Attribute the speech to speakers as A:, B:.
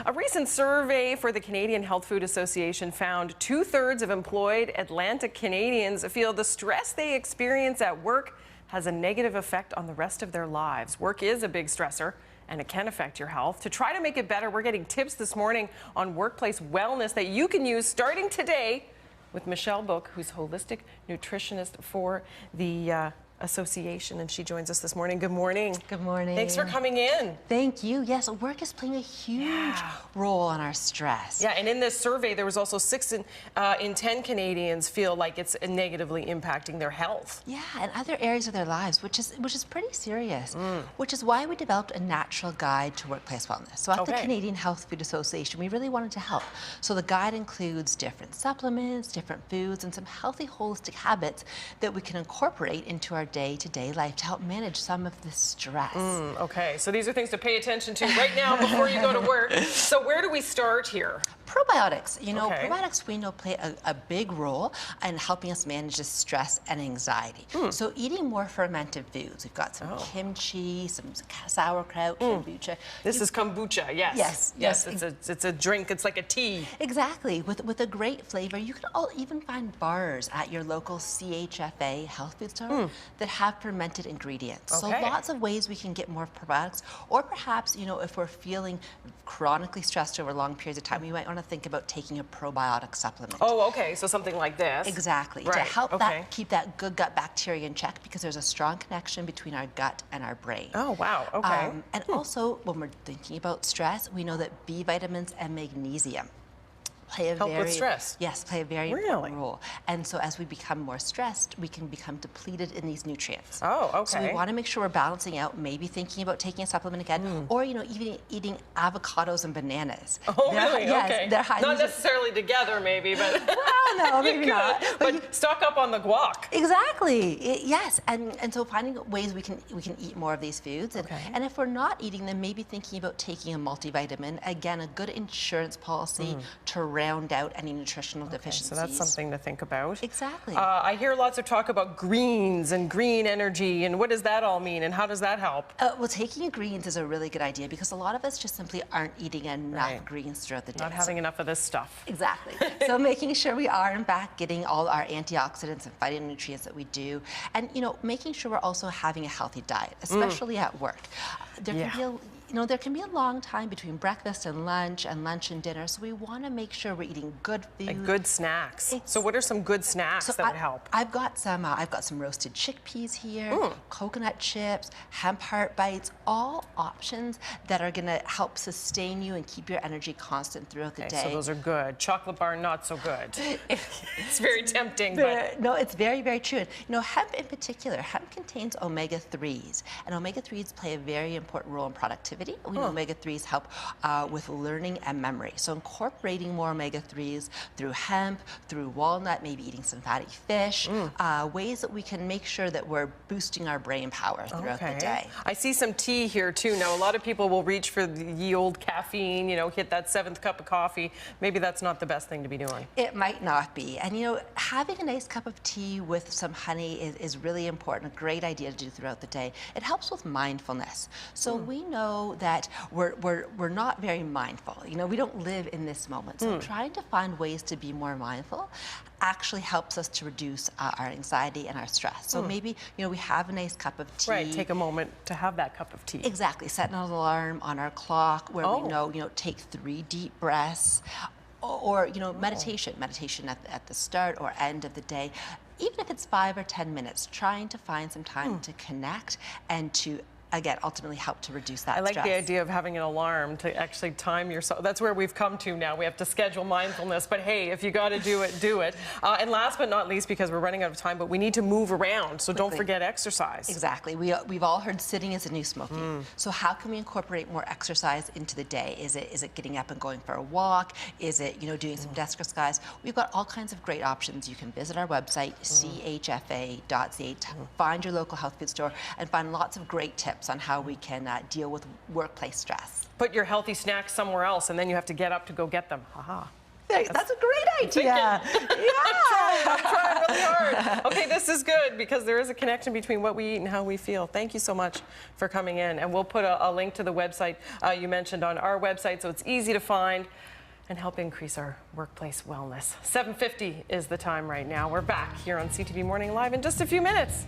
A: A recent survey for the Canadian Health Food Association found 2/3 of employed Atlantic Canadians feel the stress they experience at work has a negative effect on the rest of their lives. Work is a big stressor, and it can affect your health. To try to make it better, we're getting tips this morning on workplace wellness that you can use starting today with Michelle Book, who's holistic nutritionist for the association, and she joins us this morning. Good morning.
B: Good morning.
A: Thanks for coming in.
B: Thank you. Yes, work is playing a huge role on our stress.
A: Yeah, and in this survey, there was also 6 in 10 Canadians feel like it's negatively impacting their health.
B: Yeah, and other areas of their lives, which is pretty serious. Which is why we developed a natural guide to workplace wellness. So at the Canadian Health Food Association, we really wanted to help. So the guide includes different supplements, different foods, and some healthy holistic habits that we can incorporate into our day-to-day life to help manage some of the stress.
A: Okay, so these are things to pay attention to right now before you go to work. So where do we start here?
B: Probiotics. You know, probiotics we know play a big role in helping us manage the stress and anxiety. So eating more fermented foods. We've got some kimchi, some sauerkraut, kombucha.
A: This is kombucha, yes. Yes, it's a drink. It's like a tea.
B: Exactly, with a great flavor. You can even find bars at your local CHFA health food store that have fermented ingredients. So lots of ways we can get more probiotics. Or perhaps, you know, if we're feeling chronically stressed over long periods of time, we might want to think about taking a probiotic supplement.
A: Oh, okay, so something like this.
B: Exactly, to help that keep that good gut bacteria in check, because there's a strong connection between our gut and our brain.
A: Oh, wow, okay.
B: And also, when we're thinking about stress, we know that B vitamins and magnesium play a
A: with stress.
B: Yes, play a very important role. And so as we become more stressed, we can become depleted in these nutrients.
A: Oh, okay.
B: So we want to make sure we're balancing out, maybe thinking about taking a supplement again, or, you know, even eating avocados and bananas.
A: Oh, really?
B: Yes, they're high.
A: Not necessarily together, maybe, but
B: well, no, maybe not.
A: But stock up on the guac.
B: Exactly. Yes, and so finding ways we can eat more of these foods, and if we're not eating them, maybe thinking about taking a multivitamin. Again, a good insurance policy to round out any nutritional deficiencies.
A: So that's something to think about.
B: Exactly.
A: I hear lots of talk about greens and green energy, and what does that all mean, and how does that help?
B: Well, taking greens is a really good idea, because a lot of us just simply aren't eating enough greens throughout the day.
A: Not having enough of this stuff.
B: Exactly. So making sure we are, in fact, getting all our antioxidants and phytonutrients that we do, and, you know, making sure we're also having a healthy diet, especially at work. There can be a long time between breakfast and lunch and dinner, so we want to make sure we're eating good food.
A: Like good snacks. So what are some good snacks that would help?
B: I've got some roasted chickpeas here, coconut chips, hemp heart bites, all options that are going to help sustain you and keep your energy constant throughout the day.
A: So those are good. Chocolate bar, not so good. It's very tempting. But
B: no, it's very, very true. You know, hemp in particular, hemp contains omega-3s, and omega-3s play a very important role in productivity. We know omega-3s help with learning and memory. So incorporating more omega-3s through hemp, through walnut, maybe eating some fatty fish, ways that we can make sure that we're boosting our brain power throughout the day.
A: I see some tea here too. Now, a lot of people will reach for the ye old caffeine, you know, hit that 7th cup of coffee. Maybe that's not the best thing to be doing.
B: It might not be. And, you know, having a nice cup of tea with some honey is really important, a great idea to do throughout the day. It helps with mindfulness. So we know that we're not very mindful. You know, we don't live in this moment. So trying to find ways to be more mindful actually helps us to reduce our anxiety and our stress. So maybe, you know, we have a nice cup of tea.
A: Right, take a moment to have that cup of tea.
B: Exactly, set an alarm on our clock where we know, you know, take 3 deep breaths, or, you know, meditation at the start or end of the day. Even if it's 5 or 10 minutes, trying to find some time to connect and to, again, ultimately help to reduce that stress.
A: I like the idea of having an alarm to actually time yourself. That's where we've come to now. We have to schedule mindfulness, but hey, if you got to do it, do it. And last but not least, because we're running out of time, but we need to move around, so don't forget exercise.
B: Exactly. We've all heard sitting is the new smoking. So how can we incorporate more exercise into the day? Is it getting up and going for a walk? Is it, you know, doing some desk exercise? We've got all kinds of great options. You can visit our website, chfa.ca, find your local health food store, and find lots of great tips on how we can deal with workplace stress.
A: Put your healthy snacks somewhere else, and then you have to get up to go get them. Haha.
B: That's a great idea. Yeah.
A: I'm trying really hard. Okay, this is good because there is a connection between what we eat and how we feel. Thank you so much for coming in. And we'll put a link to the website you mentioned on our website so it's easy to find and help increase our workplace wellness. 7:50 is the time right now. We're back here on CTV Morning Live in just a few minutes.